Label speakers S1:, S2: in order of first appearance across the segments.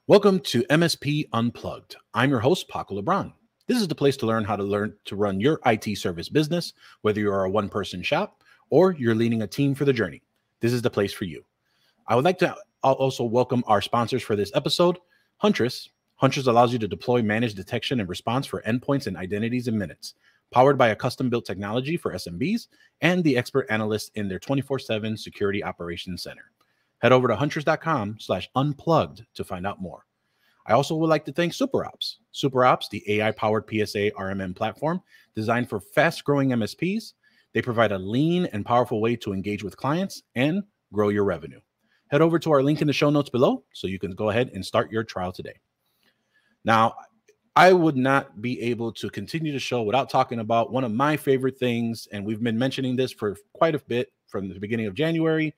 S1: Welcome to MSP Unplugged. I'm your host, Paco LeBron. This is the place to learn how to run your IT service business, whether you are a one-person shop or you're leading a team for the journey. This is the place for you. I would like to also welcome our sponsors for this episode, Huntress. Huntress allows you to deploy, manage detection, and response for endpoints and identities in minutes, powered by a custom-built technology for SMBs and the expert analysts in their 24/7 security operations center. Head over to huntress.com/unplugged to find out more. I also would like to thank SuperOps. SuperOps, the AI-powered PSA RMM platform designed for fast-growing MSPs. They provide a lean and powerful way to engage with clients and grow your revenue. Head over to our link in the show notes below so you can go ahead and start your trial today. Now, I would not be able to continue the show without talking about one of my favorite things, and we've been mentioning this for quite a bit from the beginning of January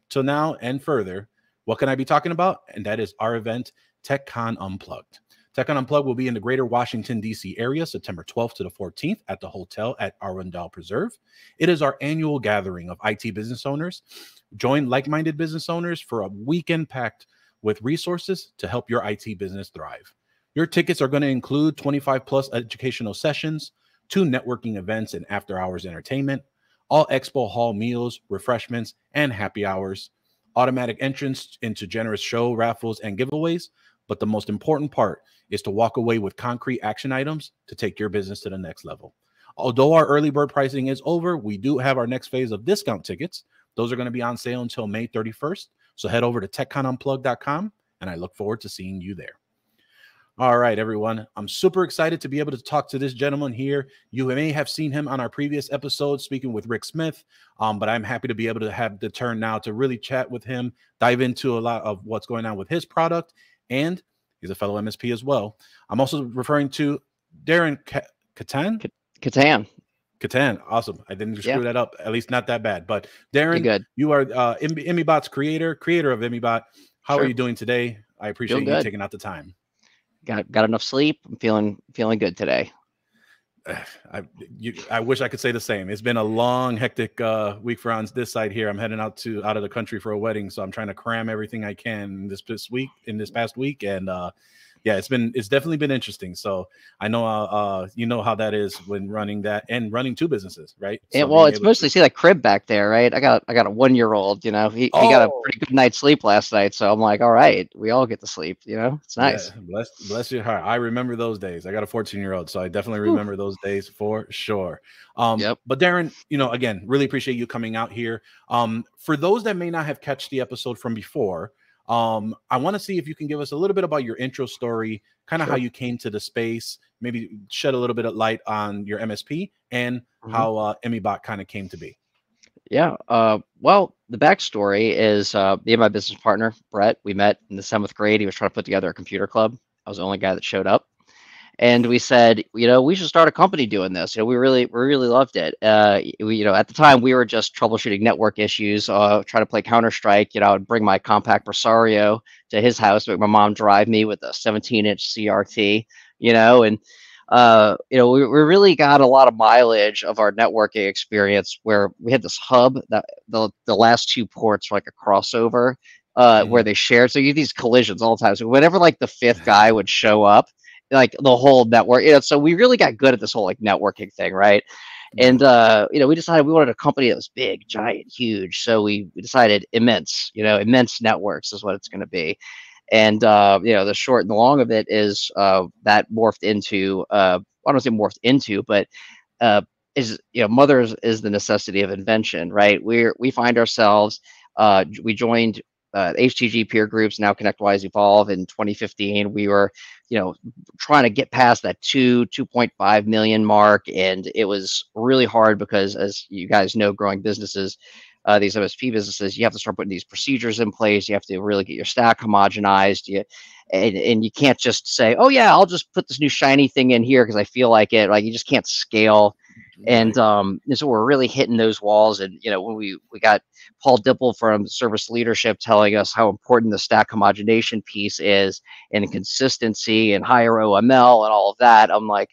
S1: till now and further. What can I be talking about? And that is our event, TechCon Unplugged. TechCon Unplugged will be in the greater Washington, D.C. area, September 12th to the 14th at the hotel at Arundel Preserve. It is our annual gathering of IT business owners. Join like-minded business owners for a weekend packed with resources to help your IT business thrive. Your tickets are going to include 25 plus educational sessions, 2 networking events and after-hours entertainment, all expo hall meals, refreshments, and happy hours, automatic entrance into generous show, raffles, and giveaways. But the most important part is to walk away with concrete action items to take your business to the next level. Although our early bird pricing is over, we do have our next phase of discount tickets. Those are going to be on sale until May 31st. So head over to techconunplugged.com, and I look forward to seeing you there. All right, everyone. I'm super excited to be able to talk to this gentleman here. You may have seen him on our previous episode speaking with Rick Smith, but I'm happy to be able to have the turn now to really chat with him, dive into a lot of what's going on with his product, and he's a fellow MSP as well. I'm also referring to Darren Kattan. Kattan. Awesome. I didn't screw that up, at least not that bad. But Darren, you are ImmyBot's creator of ImmyBot. How are you doing today? I appreciate you taking out the time.
S2: Got enough sleep. I'm feeling good today.
S1: I wish I could say the same. It's been a long, hectic week for on this side here. I'm heading out of the country for a wedding, so I'm trying to cram everything I can this past week, and it's definitely been interesting. So I know you know how that is when running that and running 2 businesses, right?
S2: And well, it's mostly see that crib back there, right? I got a 1-year-old. You know, he got a pretty good night's sleep last night, so I'm like, all right, we all get to sleep. You know, it's nice.
S1: Yeah, bless your heart. I remember those days. I got a 14-year-old, so I definitely remember those days for sure. But Darren, again, really appreciate you coming out here. For those that may not have catched the episode from before, I want to see if you can give us a little bit about your intro story, kind of how you came to the space, maybe shed a little bit of light on your MSP and how ImmyBot kind of came to be.
S2: Yeah. Well, the backstory is me and my business partner, Brett, we met in the 7th grade. He was trying to put together a computer club. I was the only guy that showed up. And we said, we should start a company doing this. We really loved it. At the time we were just troubleshooting network issues, trying to play Counter-Strike. I'd bring my compact Presario to his house, make my mom drive me with a 17-inch CRT, and we really got a lot of mileage of our networking experience where we had this hub that the last 2 ports were like a crossover where they shared. So you have these collisions all the time. So whenever like the 5th guy would show up, like the whole network, so we really got good at this whole like networking thing, right? And we decided we wanted a company that was big, giant, huge. So we decided immense networks is what it's going to be. And the short and the long of it is that morphed into I don't say morphed into, but mothers is the necessity of invention, right? We find ourselves we joined HTG peer groups, now ConnectWise Evolve in 2015. We were, trying to get past that 2.5 million mark. And it was really hard because, as you guys know, growing businesses, these MSP businesses, you have to start putting these procedures in place. You have to really get your stack homogenized. And you can't just say, oh yeah, I'll just put this new shiny thing in here because I feel like it. Like you just can't scale. And so we're really hitting those walls. And when we got Paul Dipple from service leadership telling us how important the stack homogenation piece is and consistency and higher OML and all of that, I'm like,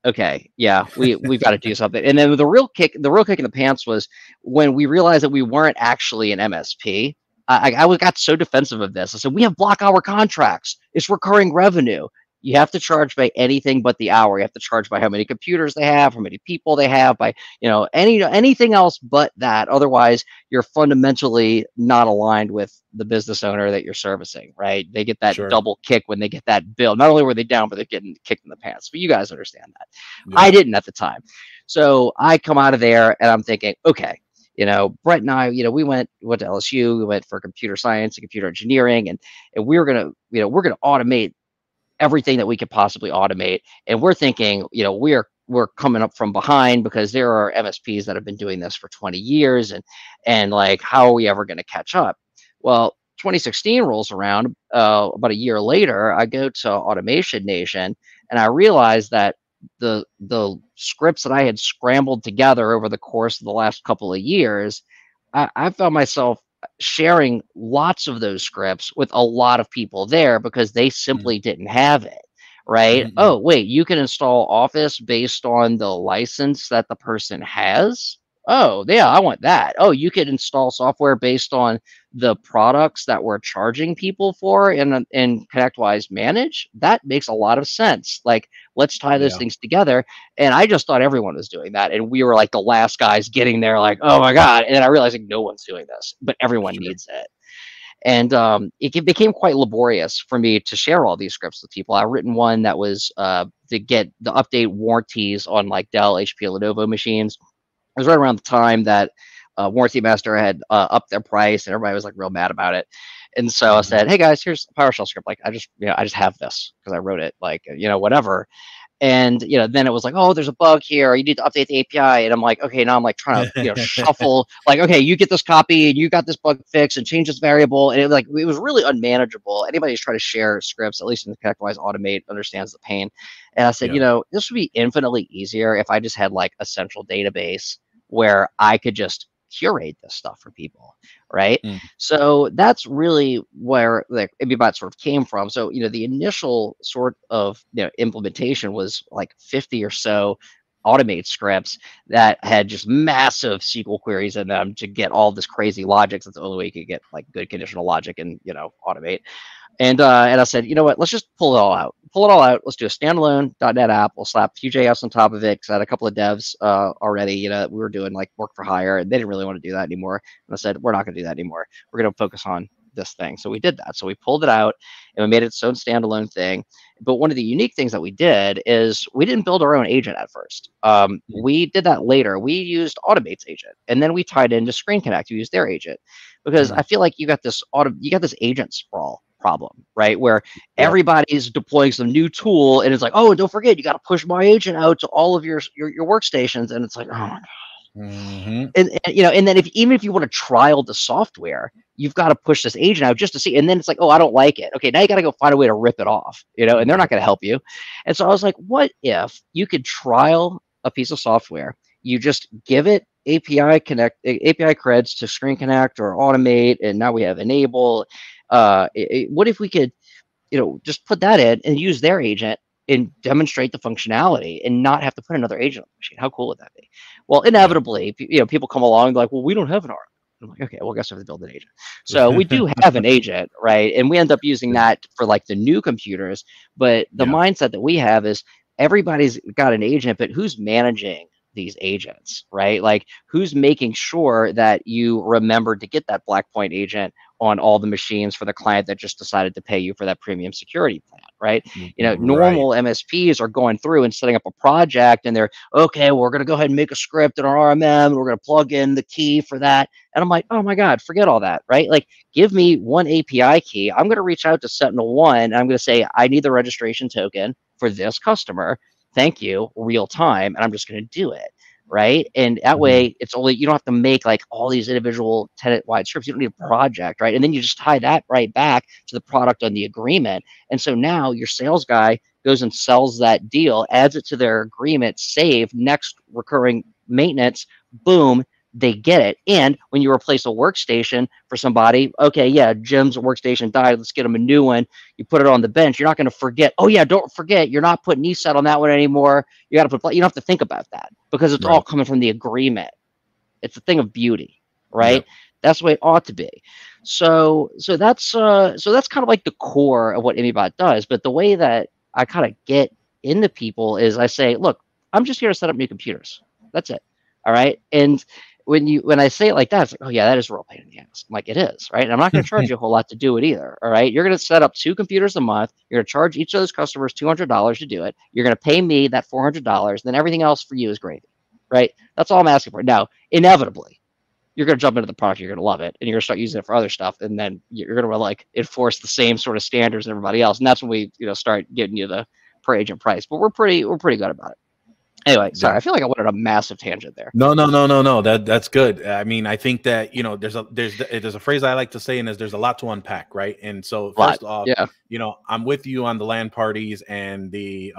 S2: okay, yeah, we've got to do something. And then the real kick in the pants was when we realized that we weren't actually an MSP. I got so defensive of this. I said, we have block hour contracts. It's recurring revenue. You have to charge by anything but the hour. You have to charge by how many computers they have, how many people they have, by anything else but that. Otherwise, you're fundamentally not aligned with the business owner that you're servicing, right? They get that
S1: Sure.
S2: double kick when they get that bill. Not only were they down, but they're getting kicked in the pants. But you guys understand that.
S1: Yeah.
S2: I didn't at the time. So I come out of there and I'm thinking, okay, Brett and I, we went to LSU, we went for computer science and computer engineering, and we were gonna, we're gonna automate everything that we could possibly automate. And we're thinking, we're coming up from behind because there are MSPs that have been doing this for 20 years, and like, how are we ever going to catch up? Well, 2016 rolls around, about a year later, I go to Automation Nation, and I realized that the scripts that I had scrambled together over the course of the last couple of years, I found myself sharing lots of those scripts with a lot of people there because they simply didn't have it. Right.
S1: Mm-hmm.
S2: Oh, wait, you can install Office based on the license that the person has. Oh, yeah, I want that. Oh, you could install software based on the products that we're charging people for and ConnectWise manage. That makes a lot of sense. Like, let's tie those things together. And I just thought everyone was doing that. And we were like the last guys getting there, like, oh my God. And then I realized like no one's doing this, but everyone needs it. And it became quite laborious for me to share all these scripts with people. I've written one that was to get the update warranties on like Dell, HP, Lenovo machines. It was right around the time that Warranty Master had upped their price, and everybody was like real mad about it. And so I said, "Hey guys, here's a PowerShell script. Like, I just have this because I wrote it. Like, whatever." And then it was like, oh, there's a bug here. You need to update the API. And I'm like, okay, now I'm like trying to shuffle. Like, okay, you get this copy and you got this bug fixed and change this variable. And it was really unmanageable. Anybody who's trying to share scripts, at least in the ConnectWise Automate, understands the pain. And I said, this would be infinitely easier if I just had like a central database where I could just curate this stuff for people, right? So that's really where like ImmyBot sort of came from. So the initial sort of implementation was like 50 or so automate scripts that had just massive SQL queries in them to get all this crazy logic. That's the only way you could get like good conditional logic and automate. And I said, you know what, let's just pull it all out. Let's do a standalone .NET app. We'll slap Vue.js on top of it because I had a couple of devs already. We were doing like work for hire, and they didn't really want to do that anymore. And I said, we're not going to do that anymore. We're going to focus on this thing. So we did that. So we pulled it out and we made it its own standalone thing. But one of the unique things that we did is we didn't build our own agent at first. We did that later. We used Automate's agent, and then we tied into Screen Connect. We used their agent because I feel like you got this agent sprawl problem, right? Where everybody's deploying some new tool and it's like, oh, don't forget, you got to push my agent out to all of your workstations. And it's like, oh my God. And then even if you want to trial the software, you've got to push this agent out just to see. And then it's like, oh, I don't like it. Okay, now you got to go find a way to rip it off, and they're not going to help you. And so I was like, what if you could trial a piece of software? You just give it API creds to Screen Connect or Automate, and now we have Enable. What if we could, just put that in and use their agent and demonstrate the functionality and not have to put another agent on the machine? How cool would that be? Well, inevitably, people come along like, well, we don't have an ARM. I'm like, okay, well, I guess I have to build an agent. So we do have an agent, right? And we end up using that for like the new computers. But the mindset that we have is everybody's got an agent, but who's managing these agents, right? Like, who's making sure that you remember to get that Blackpoint agent on all the machines for the client that just decided to pay you for that premium security plan, right? Normal MSPs are going through and setting up a project, and they're, okay, well, we're going to go ahead and make a script in our RMM, and we're going to plug in the key for that. And I'm like, oh my God, forget all that, right? Like, give me one API key. I'm going to reach out to SentinelOne, and I'm going to say, I need the registration token for this customer. Thank you, real time. And I'm just going to do it. Right. And that way it's only, you don't have to make like all these individual tenant wide scripts. You don't need a project. Right. And then you just tie that right back to the product on the agreement. And so now your sales guy goes and sells that deal, adds it to their agreement, save next recurring maintenance, boom, they get it. And when you replace a workstation for somebody, okay, yeah, Jim's workstation died. Let's get him a new one. You put it on the bench. You're not going to forget. Oh yeah, don't forget. You're not putting ESET on that one anymore. You got to put. You don't have to think about that because it's all coming from the agreement. It's a thing of beauty, right? That's the way it ought to be. So that's kind of like the core of what ImmyBot does. But the way that I kind of get into people is I say, look, I'm just here to set up new computers. That's it. All right. And when I say it like that, it's like, oh yeah, that is a real pain in the ass. I'm like, it is, right? And I'm not going to charge you a whole lot to do it either. All right. You're going to set up 2 computers a month. You're going to charge each of those customers $200 to do it. You're going to pay me that $400. Then everything else for you is gravy. Right. That's all I'm asking for. Now, inevitably, you're going to jump into the product, you're going to love it, and you're going to start using it for other stuff, and then you're going to like enforce the same sort of standards as everybody else, and that's when we start getting you the per agent price. But we're pretty good about it. Anyway, sorry, I feel like I went on a massive tangent there.
S1: No. That's good. I mean, I think that there's a phrase I like to say, and there's a lot to unpack, right? And so first off, I'm with you on the LAN parties and the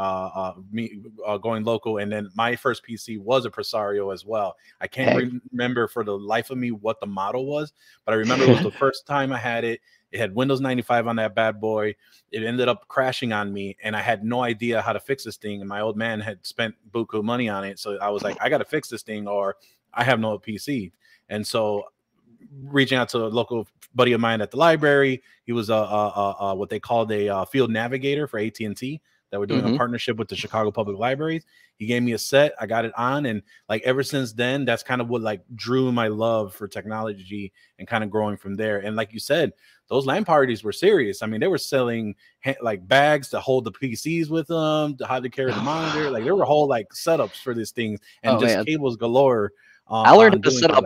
S1: me going local, and then my first PC was a Presario as well. I can't remember for the life of me what the model was, but I remember it was the first time I had it. It had Windows 95 on that bad boy. It ended up crashing on me, and I had no idea how to fix this thing. And my old man had spent buku money on it, so I was like, I got to fix this thing, or I have no PC. And so, reaching out to a local buddy of mine at the library, he was what they called a field navigator for AT&T that were doing a partnership with the Chicago Public Libraries. He gave me a set. I got it on, and like ever since then, that's kind of what like drew my love for technology and kind of growing from there. And like you said, those LAN parties were serious. I mean, they were selling like bags to hold the PCs with them, how to carry the monitor. Like there were whole like setups for these things, and cables galore.
S2: I learned how to set up.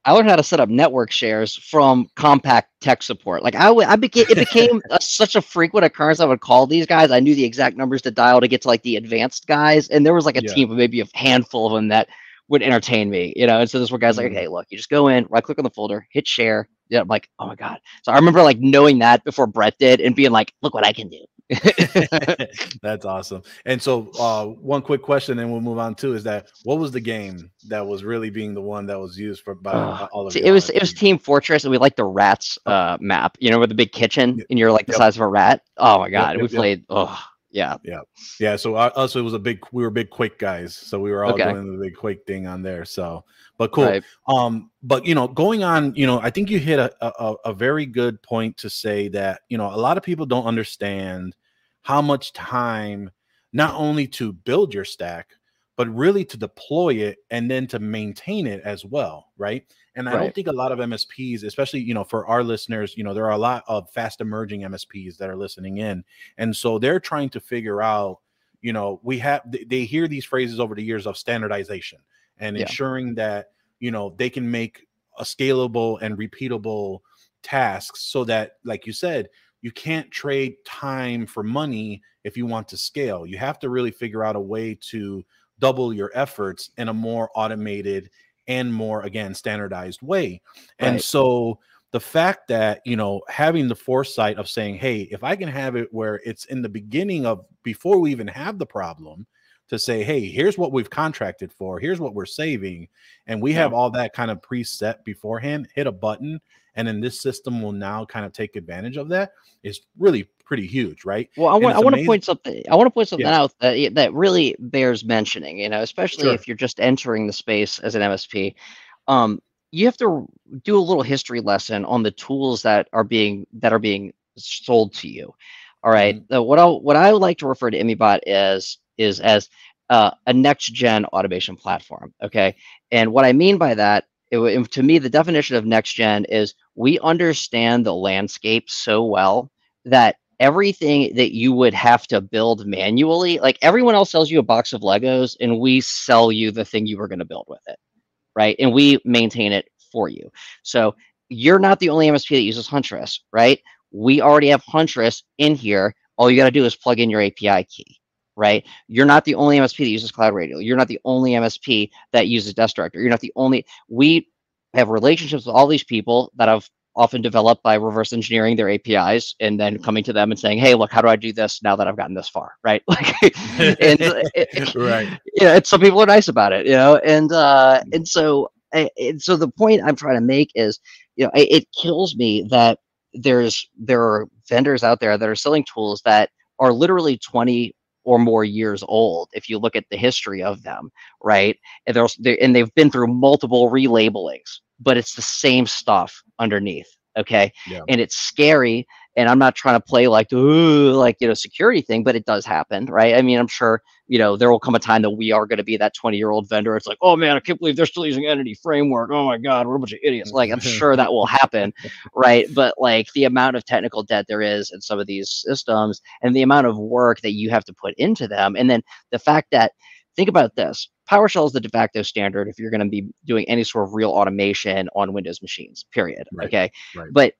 S2: I learned how to set up network shares from compact tech support. Like it became such a frequent occurrence. I would call these guys. I knew the exact numbers to dial to get to like the advanced guys, and there was like a team of maybe a handful of them that would entertain me, And so this were guys like, okay, look, you just go in, right click on the folder, hit share. Yeah, I'm like, oh my god. So I remember like knowing that before Brett did, and being like, look what I can do.
S1: That's awesome. And so one quick question, and we'll move on to is that what was the game that was really being the one that was used for by all of you?
S2: It was Team Fortress, and we liked the rats map, with the big kitchen, and you're like the size of a rat. Oh my god, we played.
S1: Yeah. So us, it was we were big Quake guys, so we were all doing the big Quake thing on there. So, but cool. Right. But going on, I think you hit a very good point to say that a lot of people don't understand how much time not only to build your stack, but really to deploy it and then to maintain it as well, right? And I don't think a lot of MSPs, especially, for our listeners, there are a lot of fast emerging MSPs that are listening in. And so they're trying to figure out, they hear these phrases over the years of standardization and ensuring that, they can make a scalable and repeatable tasks so that, like you said, you can't trade time for money if you want to scale. You have to really figure out a way to double your efforts in a more automated and more, again, standardized way. And so the fact that, having the foresight of saying, hey, if I can have it where it's in the beginning of before we even have the problem, to say, hey, here's what we've contracted for, here's what we're saving, and we have all that kind of preset beforehand, hit a button, and then this system will now kind of take advantage of that, is really pretty huge, right?
S2: Well, I want to point something. I want to point something out that really bears mentioning. Especially if you're just entering the space as an MSP, you have to do a little history lesson on the tools that are being sold to you. All right. What I like to refer to ImmyBot is as a next gen automation platform. Okay, and what I mean by that, to me, the definition of next gen is we understand the landscape so well that everything that you would have to build manually, like everyone else sells you a box of Legos, and we sell you the thing you were going to build with it, right? And we maintain it for you. So you're not the only MSP that uses Huntress, right? We already have Huntress in here. All you got to do is plug in your API key, right? You're not the only MSP that uses Cloud Radio. You're not the only MSP that uses Desk Director. You're not the only. We have relationships with all these people that have often developed by reverse engineering their APIs and then coming to them and saying, hey, look, how do I do this now that I've gotten this far, right? And some people are nice about it, and so the point I'm trying to make is, it kills me that there are vendors out there that are selling tools that are literally 20 or more years old if you look at the history of them, right? And they've been through multiple relabelings, but it's the same stuff underneath. Okay.
S1: Yeah.
S2: And it's scary. And I'm not trying to play like, ooh, like, security thing, but it does happen, right? I mean, I'm sure, there will come a time that we are going to be that 20-year-old vendor. It's like, oh man, I can't believe they're still using Entity Framework. Oh my God, we're a bunch of idiots. Like, I'm sure that will happen, right? But like the amount of technical debt there is in some of these systems and the amount of work that you have to put into them. And then the fact that, think about this. PowerShell is the de facto standard if you're going to be doing any sort of real automation on Windows machines, period.
S1: Right.
S2: Okay.
S1: Right.
S2: But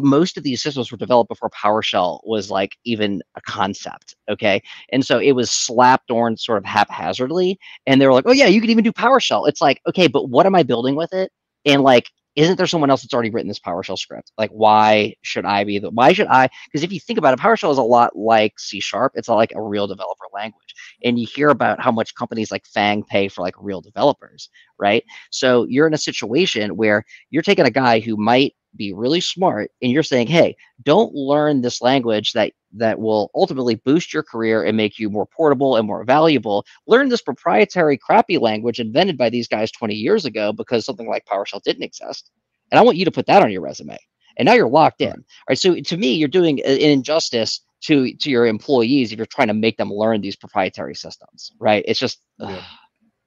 S2: most of these systems were developed before PowerShell was like even a concept. Okay. And so it was slapped on sort of haphazardly. And they were like, oh, yeah, you could even do PowerShell. It's like, okay, but what am I building with it? And like, isn't there someone else that's already written this PowerShell script? Like, why should I? Because if you think about it, PowerShell is a lot like C#. It's not like a real developer language. And you hear about how much companies like Fang pay for like real developers, right? So you're in a situation where you're taking a guy who might be really smart and you're saying, hey, don't learn this language that will ultimately boost your career and make you more portable and more valuable. Learn this proprietary crappy language invented by these guys 20 years ago because something like PowerShell didn't exist. And I want you to put that on your resume. And now you're locked in. All right. So to me, you're doing an injustice to your employees if you're trying to make them learn these proprietary systems, right? It's just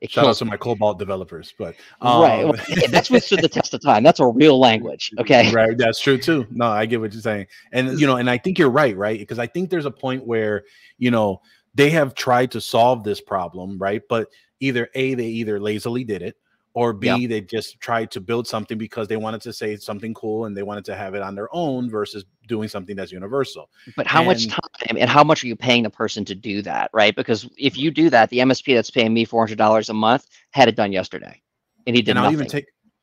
S1: shout out to my Cobalt developers, but
S2: right, well, hey, that's what stood the test of time. That's a real language. Okay,
S1: right, that's true too. No, I get what you're saying, and and I think you're right, because I think there's a point where they have tried to solve this problem, right? But either A, they either lazily did it, or B, they just tried to build something because they wanted to say something cool and they wanted to have it on their own versus doing something that's universal.
S2: But how much time and how much are you paying the person to do that, right? Because if you do that, the MSP that's paying me $400 a month had it done yesterday, and he did nothing.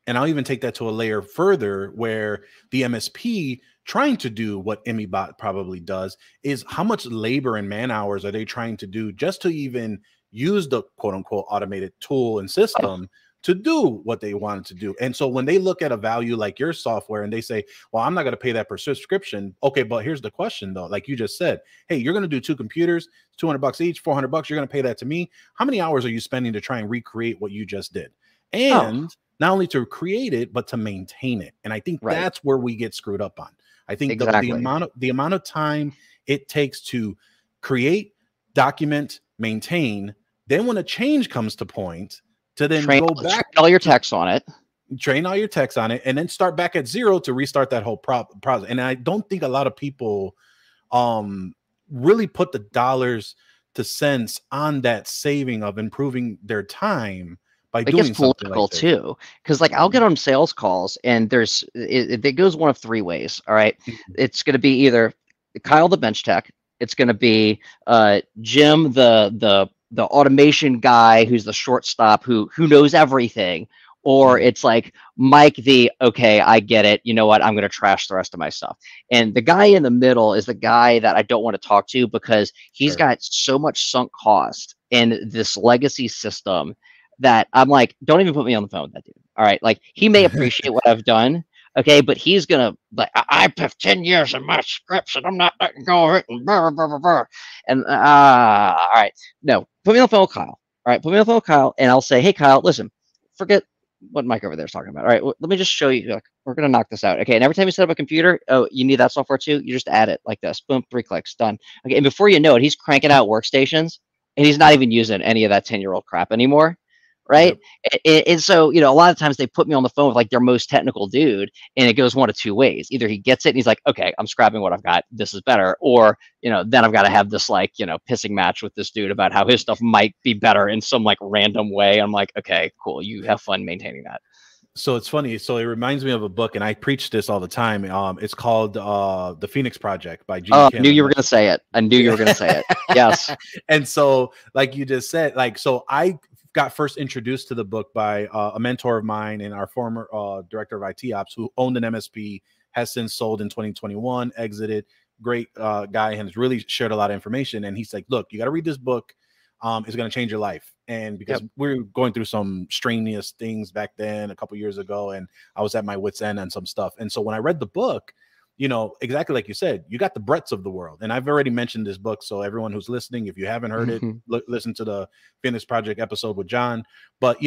S1: I'll even take that to a layer further where the MSP trying to do what ImmyBot probably does is how much labor and man hours are they trying to do just to even use the quote unquote automated tool and system to do what they wanted to do. And so when they look at a value like your software and they say, well, I'm not going to pay that per subscription. Okay, but here's the question though. Like you just said, hey, you're going to do 2 computers, $200 each, $400. You're going to pay that to me. How many hours are you spending to try and recreate what you just did? And not only to create it, but to maintain it. And I think that's where we get screwed up on. I think the amount of time it takes to create, document, maintain, then when a change comes to point, to then go back,
S2: all your text on it,
S1: train all your text on it, and then start back at zero to restart that whole process. And I don't think a lot of people really put the dollars to cents on that saving of improving their time by doing something
S2: political
S1: like this.
S2: Too, because like I'll get on sales calls and it goes one of 3 ways. All right, it's going to be either Kyle the bench tech, it's going to be Jim the automation guy who's the shortstop who knows everything, or it's like Mike okay, I get it, you know what, I'm going to trash the rest of my stuff. And the guy in the middle is the guy that I don't want to talk to because he's got so much sunk cost in this legacy system that I'm like, don't even put me on the phone with that dude. All right, like he may appreciate what I've done, okay, but he's gonna like, I have 10 years in my scripts and I'm not letting go of it, and blah, blah, blah, blah. And all right, no, put me on the phone with Kyle. All right, put me on the phone with Kyle, and I'll say, hey Kyle, listen, forget what Mike over there is talking about. All right, let me just show you. Like, we're gonna knock this out, okay? And every time you set up a computer, oh, you need that software too. You just add it like this, boom, 3 clicks, done. Okay, and before you know it, he's cranking out workstations, and he's not even using any of that 10-year-old crap anymore. Right. Yep. And so, a lot of times they put me on the phone with like their most technical dude, and it goes one of 2 ways. Either he gets it and he's like, okay, I'm scrapping what I've got. This is better. Or, then I've got to have this like, pissing match with this dude about how his stuff might be better in some like random way. I'm like, okay, cool. You have fun maintaining that.
S1: So it's funny. So it reminds me of a book, and I preach this all the time. It's called The Phoenix Project by Gene Kim.
S2: I knew you were going to say it. I knew you were going to say it. Yes.
S1: And so, like you just said, so I got first introduced to the book by a mentor of mine and our former director of IT ops who owned an MSP, has since sold in 2021, exited. Great guy, and has really shared a lot of information. And he's like, look, you got to read this book. It's going to change your life. And because we're going through some strenuous things back then a couple years ago, and I was at my wit's end on some stuff. And so when I read the book, exactly like you said, you got the breadths of the world. And I've already mentioned this book. So everyone who's listening, if you haven't heard it, listen to the Phoenix Project episode with John. But,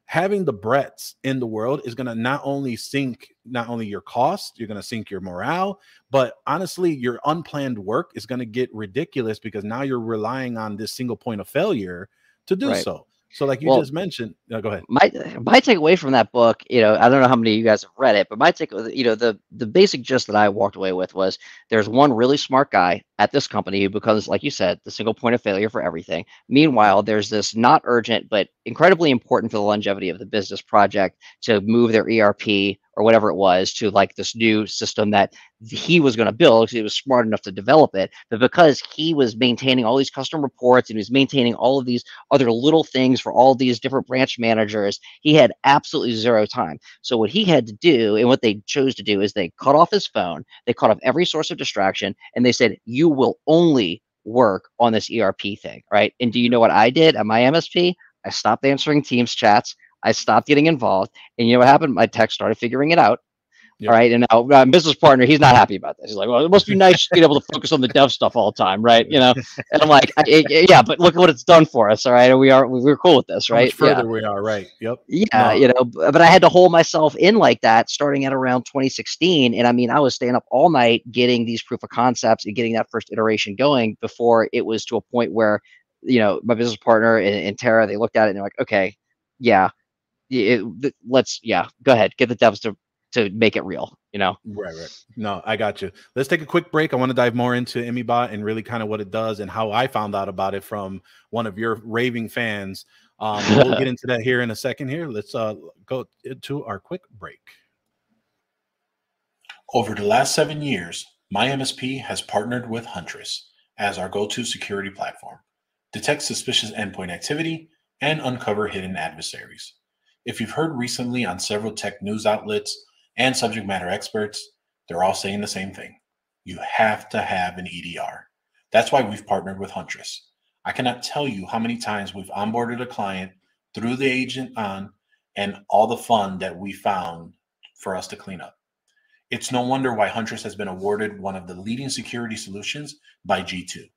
S1: having the Bretts in the world is going to not only your cost, you're going to sink your morale, but honestly, your unplanned work is going to get ridiculous because now you're relying on this single point of failure to do so. So like you just mentioned, go ahead.
S2: My takeaway from that book, I don't know how many of you guys have read it, but my take, the basic gist that I walked away with was there's one really smart guy at this company who becomes, like you said, the single point of failure for everything. Meanwhile, there's this not urgent but incredibly important for the longevity of the business project to move their ERP or whatever it was to like this new system that he was going to build because he was smart enough to develop it. But because he was maintaining all these custom reports and he was maintaining all of these other little things for all these different branch managers, he had absolutely zero time. So what he had to do and what they chose to do is they cut off his phone, they cut off every source of distraction, and they said, you will only work on this ERP thing, right? And do you know what I did at my MSP? I stopped answering Teams chats. I stopped getting involved. And you know what happened? My tech started figuring it out. Yep. All right. And now my business partner, he's not happy about this. He's like, well, it must be nice being able to focus on the dev stuff all the time. Right. And I'm like, yeah, but look at what it's done for us. All right. And we're cool with this. Right.
S1: How much further we are. Right. Yep.
S2: Yeah. But I had to hold myself in like that starting at around 2016. And I mean, I was staying up all night getting these proof of concepts and getting that first iteration going before it was to a point where, my business partner and Tara, they looked at it and they're like, okay, yeah. Let's go ahead, get the devs to make it real,
S1: Right. No, I got you. Let's take a quick break. I want to dive more into ImmyBot and really kind of what it does and how I found out about it from one of your raving fans. We'll get into that here in a second. Here, let's go to our quick break. Over the last 7 years, my MSP has partnered with Huntress as our go-to security platform, detect suspicious endpoint activity, and uncover hidden adversaries. If you've heard recently on several tech news outlets and subject matter experts, they're all saying the same thing. You have to have an EDR. That's why we've partnered with Huntress. I cannot tell you how many times we've onboarded a client through the agent on and all the fun that we found for us to clean up. It's no wonder why Huntress has been awarded one of the leading security solutions by G2.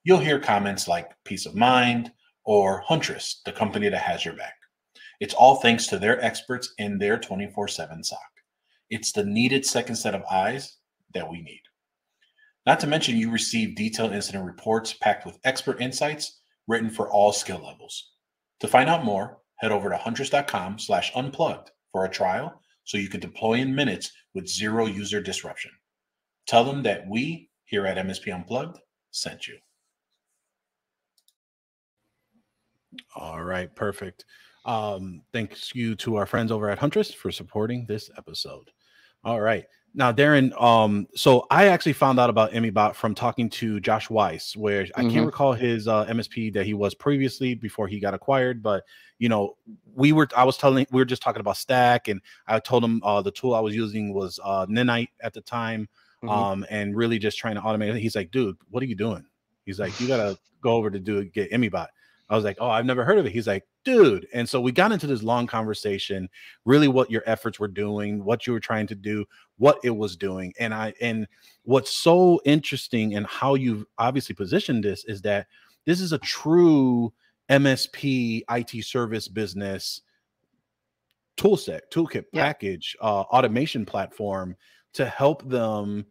S1: You'll hear comments like peace of mind or Huntress, the company that has your back. It's all thanks to their experts in their 24/7 SOC. It's the needed second set of eyes that we need. Not to mention you receive detailed incident reports packed with expert insights written for all skill levels. To find out more, head over to huntress.com/unplugged for a trial so you can deploy in minutes with zero user disruption. Tell them that we here at MSP Unplugged sent you. All right, perfect. Thanks you to our friends over at Huntress for supporting this episode. All right. Now, Darren, so I actually found out about ImmyBot from talking to Josh Weiss, where I can't recall his MSP that he was previously before he got acquired, but we were just talking about Stack, and I told him the tool I was using was Nanite at the time, and really just trying to automate it. He's like, dude, what are you doing? He's like, you gotta go over to get ImmyBot. I was like, oh, I've never heard of it. He's like, dude. And so we got into this long conversation, really what your efforts were doing, what you were trying to do, what it was doing. And what's so interesting and how you've obviously positioned this is that this is a true MSP IT service business toolkit package, automation platform to help them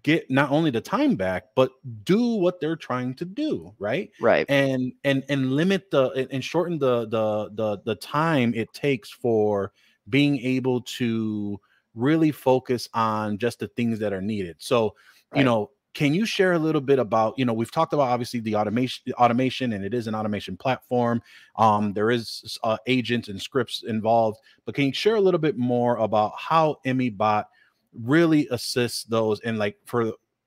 S1: get not only the time back, but do what they're trying to do, right? And limit and shorten the time it takes for being able to really focus on just the things that are needed. So, can you share a little bit about, we've talked about obviously the automation, and it is an automation platform. There is agents and scripts involved, but can you share a little bit more about how ImmyBot really assists those? And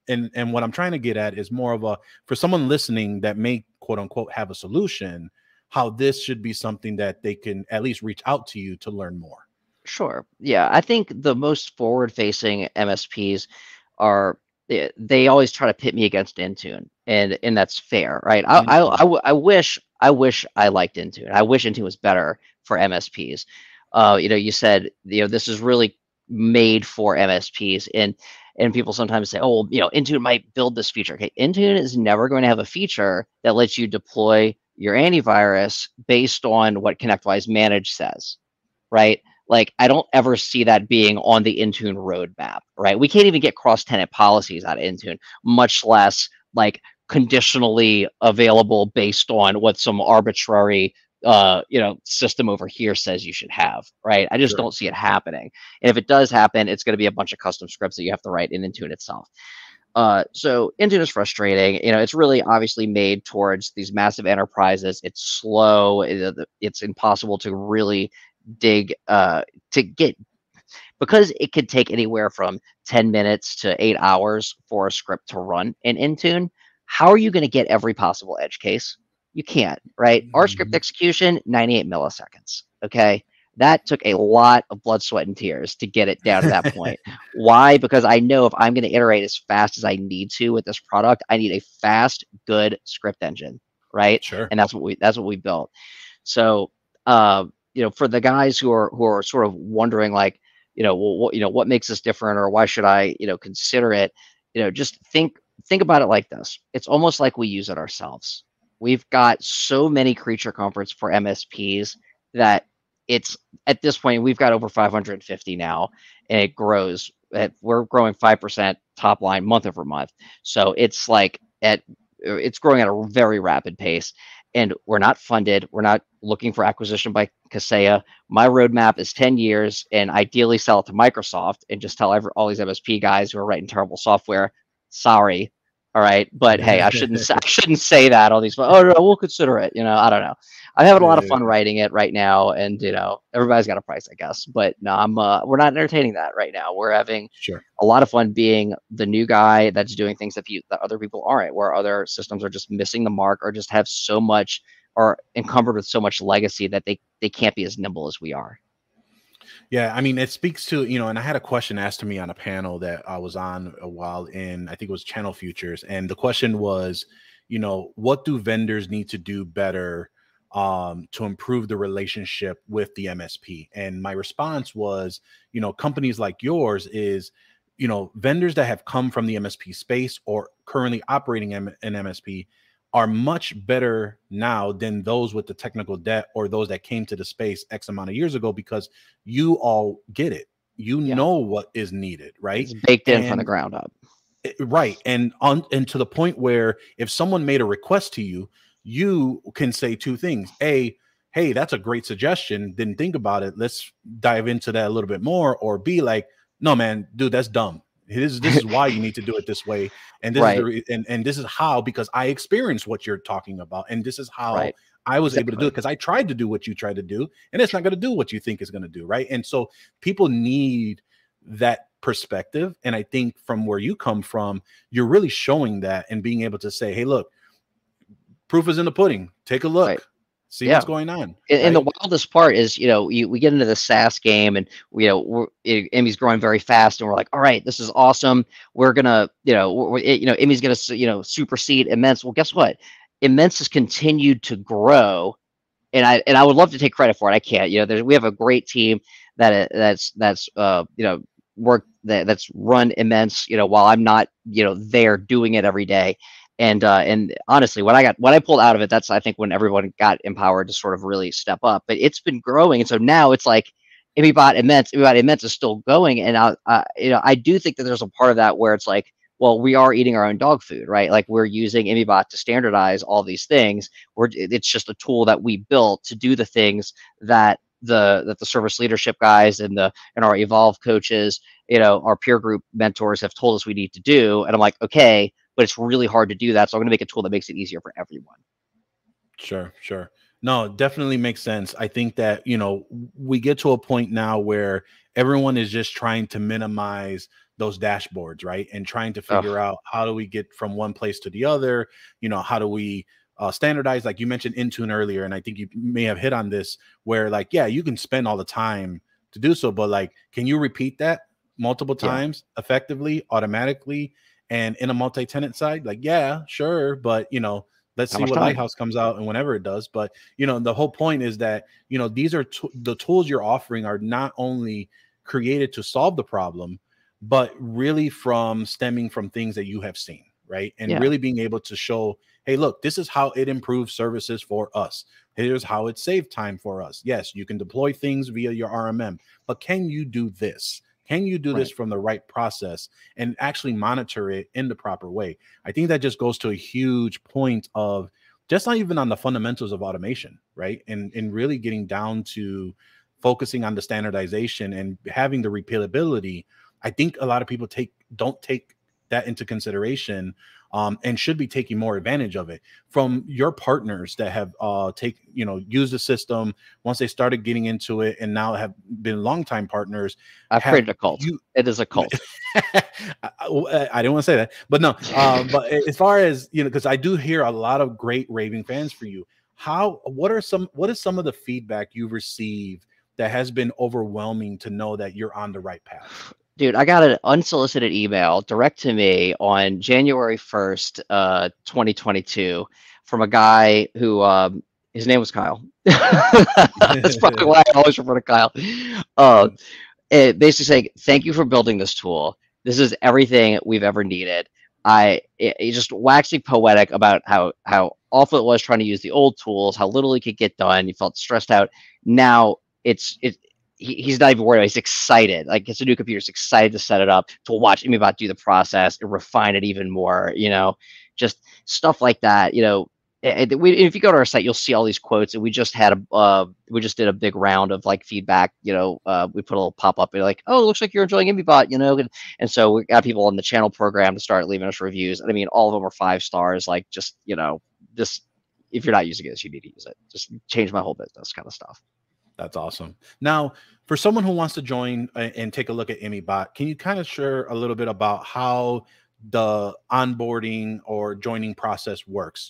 S1: and what I'm trying to get at is more of for someone listening that may quote unquote have a solution, how this should be something that they can at least reach out to you to learn more.
S2: Sure. Yeah. I think the most forward facing MSPs they always try to pit me against Intune, and that's fair, right? I wish I liked Intune. I wish Intune was better for MSPs. You said, this is really made for MSPs, and people sometimes say, oh, Intune might build this feature. Okay, Intune is never going to have a feature that lets you deploy your antivirus based on what ConnectWise Manage says, right? Like, I don't ever see that being on the Intune roadmap, right? We can't even get cross-tenant policies out of Intune, much less like conditionally available based on what some arbitrary system over here says you should have, right? I just don't see it happening. And if it does happen, it's going to be a bunch of custom scripts that you have to write in Intune itself. So Intune is frustrating. It's really obviously made towards these massive enterprises. It's slow. It's impossible to really dig to get, because it could take anywhere from 10 minutes to 8 hours for a script to run in Intune. How are you going to get every possible edge case? You can't, right? Our script execution, 98 milliseconds. Okay. That took a lot of blood, sweat, and tears to get it down to that point. Why? Because I know if I'm going to iterate as fast as I need to with this product, I need a fast, good script engine, right?
S1: Sure.
S2: And that's what we built. So, for the guys who are sort of wondering, like, what makes this different, or why should I, consider it? Just think about it like this. It's almost like we use it ourselves. We've got so many creature comforts for MSPs that it's, at this point, we've got over 550 now, and it grows. We're growing 5% top line month over month. So it's like it's growing at a very rapid pace, and we're not funded. We're not looking for acquisition by Kaseya. My roadmap is 10 years, and ideally sell it to Microsoft and just tell all these MSP guys who are writing terrible software, sorry. All right. But hey, I shouldn't say that on these. Oh, no, we'll consider it. I don't know. I'm having a lot of fun writing it right now, and everybody's got a price, I guess. But no, we're not entertaining that right now. We're having a lot of fun being the new guy that's doing things that other people aren't, where other systems are just missing the mark, or just have so much, or encumbered with so much legacy that they can't be as nimble as we are.
S1: Yeah, I mean, it speaks to, and I had a question asked to me on a panel that I was on a while in, I think it was Channel Futures. And the question was, what do vendors need to do better to improve the relationship with the MSP? And my response was, companies like yours is, vendors that have come from the MSP space or currently operating an MSP are much better now than those with the technical debt or those that came to the space X amount of years ago, because you all get it. You know what is needed, right?
S2: It's baked in from the ground up.
S1: Right. And to the point where if someone made a request to you, you can say two things. A, hey, that's a great suggestion. Didn't think about it. Let's dive into that a little bit more. Or B, like, no, man, dude, that's dumb. This is why you need to do it this way, and this is and this is how, because I experienced what you're talking about, and this is how I was able to do it, because I tried to do what you tried to do, and it's not going to do what you think is going to do, right? And so people need that perspective, and I think from where you come from, you're really showing that and being able to say, hey, look, proof is in the pudding. Take a look. See what's going on.
S2: And the wildest part is, we get into the SaaS game, and Immy's growing very fast, and we're like, all right, this is awesome. We're gonna, Immy's gonna, supersede Immense. Well, guess what? Immense has continued to grow, and I would love to take credit for it. I can't. We have a great team that's run Immense, while I'm not, there doing it every day. And honestly, when I pulled out of it, that's, I think, when everyone got empowered to sort of really step up. But it's been growing, and so now it's like ImmyBot Immense is still going, and I do think that there's a part of that where it's like, well, we are eating our own dog food, right? Like, we're using ImmyBot to standardize all these things. It's just a tool that we built to do the things that the service leadership guys and our Evolve coaches, our peer group mentors have told us we need to do. And I'm like, okay, but it's really hard to do that. So I'm going to make a tool that makes it easier for everyone.
S1: Sure. No, it definitely makes sense. I think that, we get to a point now where everyone is just trying to minimize those dashboards, right? And trying to figure out, how do we get from one place to the other? How do we standardize? Like you mentioned Intune earlier, and I think you may have hit on this, where like, yeah, you can spend all the time to do so, but like, can you repeat that multiple times effectively, automatically, and in a multi-tenant side? Like, yeah, sure, but let's see what Lighthouse comes out and whenever it does. But the whole point is that these are the tools you're offering are not only created to solve the problem, but really stemming from things that you have seen, right? And really being able to show, hey, look, this is how it improves services for us. Here's how it saved time for us. Yes, you can deploy things via your RMM, but can you do this? Can you do this from the right process and actually monitor it in the proper way? I think that just goes to a huge point of just not even on the fundamentals of automation, right? And really getting down to focusing on the standardization and having the repeatability. I think a lot of people don't take that into consideration, and should be taking more advantage of it. From your partners that have used the system once they started getting into it and now have been longtime partners.
S2: I've created a cult. It is a cult.
S1: I didn't want to say that, but no. But as far as, because I do hear a lot of great raving fans for you. What is some of the feedback you've received that has been overwhelming to know that you're on the right path?
S2: Dude, I got an unsolicited email direct to me on January 1st, 2022 from a guy who, his name was Kyle. That's probably why I always refer to Kyle. It basically saying, thank you for building this tool. This is everything we've ever needed. It just waxing poetic about how awful it was trying to use the old tools, how little he could get done. He felt stressed out. Now he's not even worried about it. He's excited. Like, it's a new computer. He's excited to set it up, to watch ImmyBot do the process and refine it even more, just stuff like that. If you go to our site, you'll see all these quotes, and we just did a big round of like feedback. We put a little pop-up and like, oh, it looks like you're enjoying ImmyBot, and so we got people on the channel program to start leaving us reviews. And I mean, all of them are 5 stars. Like, just, this, if you're not using this, you need to use it. Just change my whole business kind of stuff.
S1: That's awesome. Now, for someone who wants to join and take a look at ImmyBot, can you kind of share a little bit about how the onboarding or joining process works?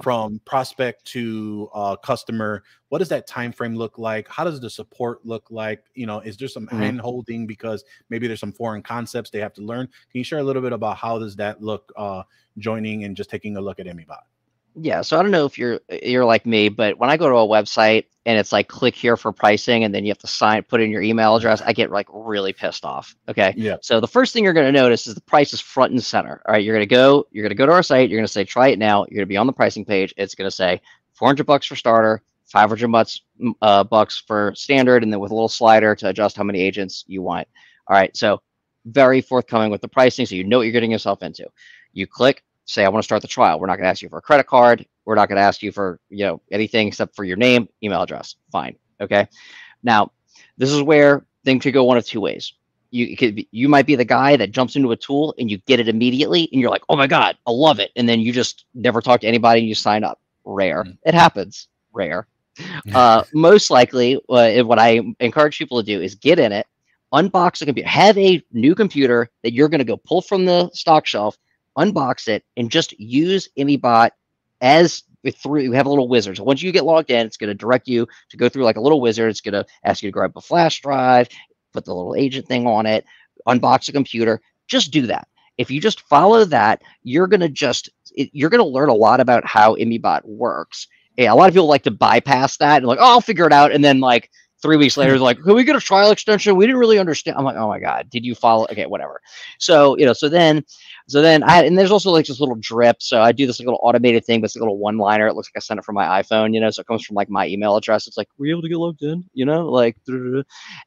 S1: From prospect to customer, what does that time frame look like? How does the support look like? Is there some hand holding because maybe there's some foreign concepts they have to learn? Can you share a little bit about how does that look, joining and just taking a look at ImmyBot?
S2: Yeah, so I don't know if you're like me, but when I go to a website and it's like, click here for pricing, and then you have to put in your email address, I get like really pissed off. Okay.
S1: Yeah.
S2: So the first thing you're going to notice is the price is front and center. All right. You're going to go to our site. You're going to say, try it now. You're going to be on the pricing page. It's going to say $400 for starter, $500 for standard, and then with a little slider to adjust how many agents you want. All right. So very forthcoming with the pricing. So you know what you're getting yourself into. You click, say, I want to start the trial. We're not going to ask you for a credit card. We're not going to ask you for, anything except for your name, email address. Fine. Okay. Now, this is where things could go one of 2 ways. You might be the guy that jumps into a tool and you get it immediately and you're like, oh my God, I love it. And then you just never talk to anybody and you sign up. Rare. It happens. Rare. Most likely, what I encourage people to do is get in it, unbox the computer, have a new computer that you're going to go pull from the stock shelf, unbox it, and just use ImmyBot you have a little wizard. So once you get logged in, it's going to direct you to go through like a little wizard. It's going to ask you to grab a flash drive, put the little agent thing on it, unbox the computer. Just do that. If you just follow that, you're going to learn a lot about how ImmyBot works. A lot of people like to bypass that and like, oh, I'll figure it out. And then like 3 weeks later, they're like, can we get a trial extension? We didn't really understand. I'm like, oh my God, did you follow? Okay, whatever. So, so then and there's also like this little drip. So I do this like little automated thing, but it's a little one-liner. It looks like I sent it from my iPhone, so it comes from like my email address. It's like, were you able to get logged in?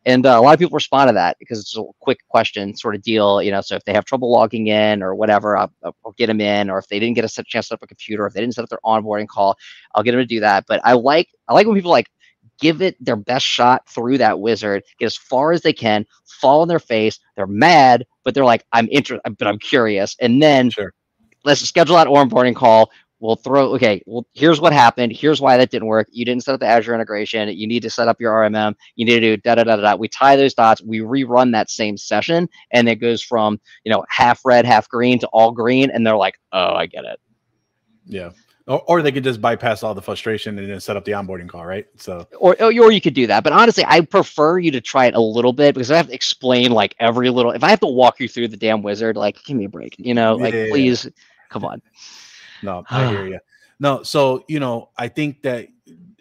S2: And a lot of people respond to that because it's a quick question sort of deal, so if they have trouble logging in or whatever, I'll get them in, or if they didn't get a chance to set up a computer, if they didn't set up their onboarding call, I'll get them to do that. But I like when people like, give it their best shot through that wizard, get as far as they can, fall on their face. They're mad, but they're like, I'm interested, but I'm curious. And then let's schedule that onboarding call. Here's what happened. Here's why that didn't work. You didn't set up the Azure integration. You need to set up your RMM. You need to do da-da-da-da-da. We tie those dots. We rerun that same session, and it goes from, half red, half green to all green. And they're like, oh, I get it.
S1: Yeah. Or they could just bypass all the frustration and then set up the onboarding call, right? So, or
S2: you could do that. But honestly, I prefer you to try it a little bit because I have to explain like every little. If I have to walk you through the damn wizard, like give me a break, please, come on.
S1: No, I hear you. No, so I think that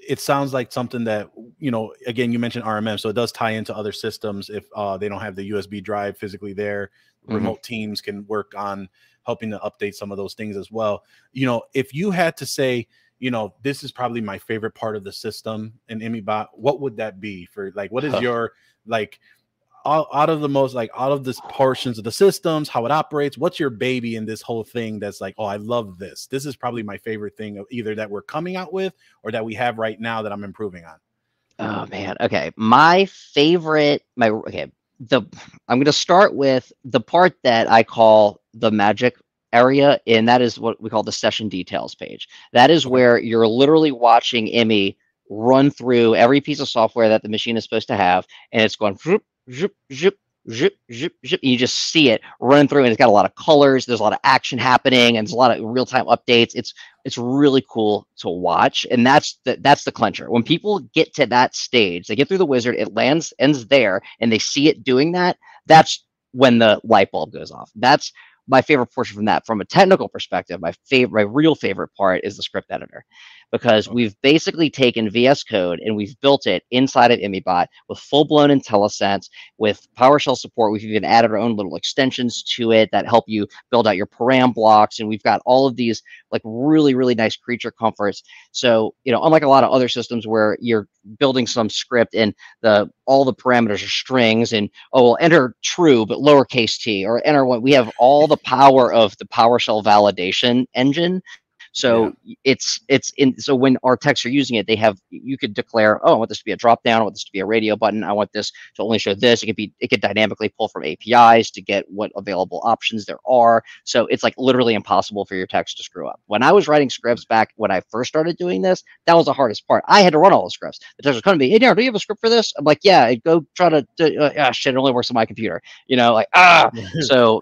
S1: it sounds like something that, you know, again, you mentioned RMM, so it does tie into other systems. If they don't have the USB drive physically there, remote teams can work on helping to update some of those things as well. You know, if you had to say, you know, this is probably my favorite part of the system in ImmyBot, what would that be? For like, what is your, like, out of the most, like, out of this portions of the systems, how it operates, what's your baby in this whole thing that's like, oh, I love this. This is probably my favorite thing of either that we're coming out with or that we have right now that I'm improving on.
S2: Oh man. Okay. My favorite, I'm going to start with the part that I call the magic area, and that is what we call the session details page. That is
S1: Okay.
S2: where you're literally watching Immy run through every piece of software that the machine is supposed to have, and it's going zip, zip, zip, zip, zip, zip. And you just see it run through, and it's got a lot of colors. There's a lot of action happening, and there's a lot of real-time updates. It's really cool to watch, and that's the clincher. When people get to that stage, they get through the wizard, it ends there, and they see it doing that. That's when the light bulb goes off. That's my favorite portion from that. From a technical perspective, my real favorite part is the script editor, because we've basically taken VS Code and we've built it inside of ImmyBot with full-blown IntelliSense, with PowerShell support. We've even added our own little extensions to it that help you build out your param blocks, and we've got all of these like really, really nice creature comforts. So, you know, unlike a lot of other systems where you're building some script and all the parameters are strings, and we'll enter true but lowercase t, or enter one. We have all the power of the PowerShell validation engine. So so when our techs are using it, you could declare, oh, I want this to be a drop down, I want this to be a radio button, I want this to only show this. It could dynamically pull from APIs to get what available options there are. So it's like literally impossible for your techs to screw up. When I was writing scripts back when I first started doing this, that was the hardest part. I had to run all the scripts. The techs were coming to me, hey, Darren, do you have a script for this? I'm like, yeah, go try to shit, it only works on my computer. You know, like, so,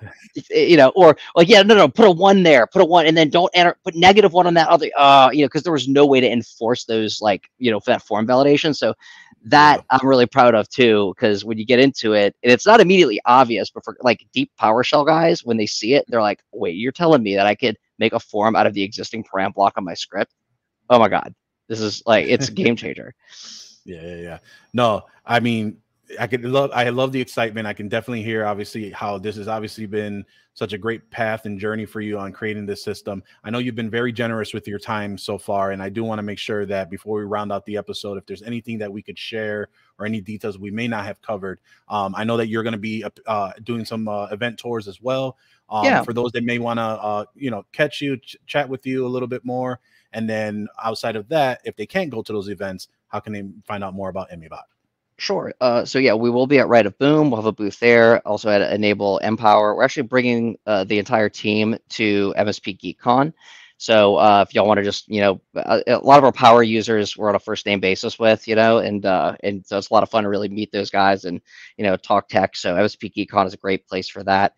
S2: you know, or like, yeah, no, put a 1 there, put a 1, and then don't put -1 on that other, you know, because there was no way to enforce those, like, you know, for that form validation. So that I'm really proud of too, because when you get into it, and it's not immediately obvious, but for like deep PowerShell guys, when they see it, they're like, wait, you're telling me that I could make a form out of the existing param block on my script? Oh my God, this is like, it's a game changer.
S1: Yeah. No, I mean, I love the excitement. I can definitely hear, obviously, how this has obviously been such a great path and journey for you on creating this system. I know you've been very generous with your time so far, and I do want to make sure that before we round out the episode, if there's anything that we could share or any details we may not have covered. I know that you're going to be doing some event tours as well. For those that may want to, you know, catch you, chat with you a little bit more. And then outside of that, if they can't go to those events, how can they find out more about ImmyBot?
S2: Sure. So yeah, we will be at Right of Boom. We'll have a booth there. Also at Enable Empower. We're actually bringing the entire team to MSP GeekCon. So if y'all want to just, you know, a lot of our power users we're on a first name basis with, you know, and so it's a lot of fun to really meet those guys and, you know, talk tech. So MSP GeekCon is a great place for that.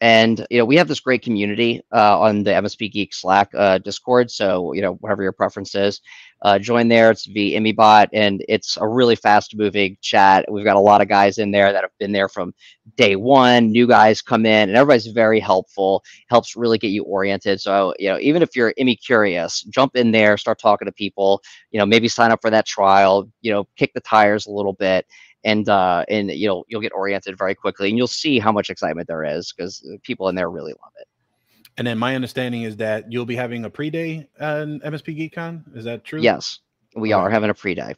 S2: And, you know, we have this great community on the MSP Geek Slack Discord. So, you know, whatever your preference is, join there. It's via ImmyBot, and it's a really fast moving chat. We've got a lot of guys in there that have been there from day one. New guys come in, and everybody's very helpful, helps really get you oriented. So, you know, even if you're Immy curious, jump in there, start talking to people, you know, maybe sign up for that trial, you know, kick the tires a little bit. And you'll get oriented very quickly, and you'll see how much excitement there is, because people in there really love it.
S1: And then my understanding is that you'll be having a pre-day on MSP GeekCon. Is that true?
S2: Yes, we are having a pre-day.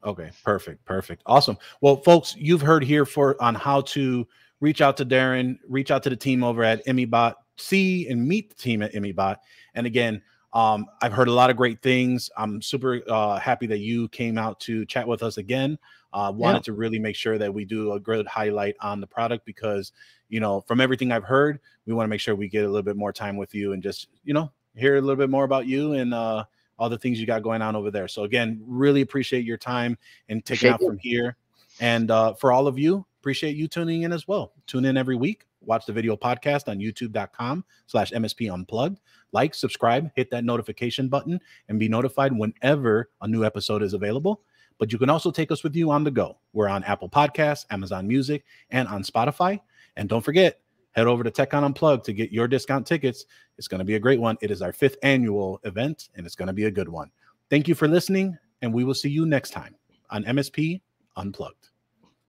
S1: Okay, perfect. Awesome. Well, folks, you've heard here on how to reach out to Darren, reach out to the team over at ImmyBot, see and meet the team at ImmyBot. And again, I've heard a lot of great things. I'm super happy that you came out to chat with us again. Wanted to really make sure that we do a good highlight on the product, because, you know, from everything I've heard, we want to make sure we get a little bit more time with you and just, you know, hear a little bit more about you and all the things you got going on over there. So again, really appreciate your time and taking out from here. And for all of you, appreciate you tuning in as well. Tune in every week. Watch the video podcast on youtube.com/MSP Unplugged. Like, subscribe, hit that notification button, and be notified whenever a new episode is available. But you can also take us with you on the go. We're on Apple Podcasts, Amazon Music, and on Spotify. And don't forget, head over to TechCon Unplugged to get your discount tickets. It's going to be a great one. It is our 5th annual event, and it's going to be a good one. Thank you for listening, and we will see you next time on MSP Unplugged.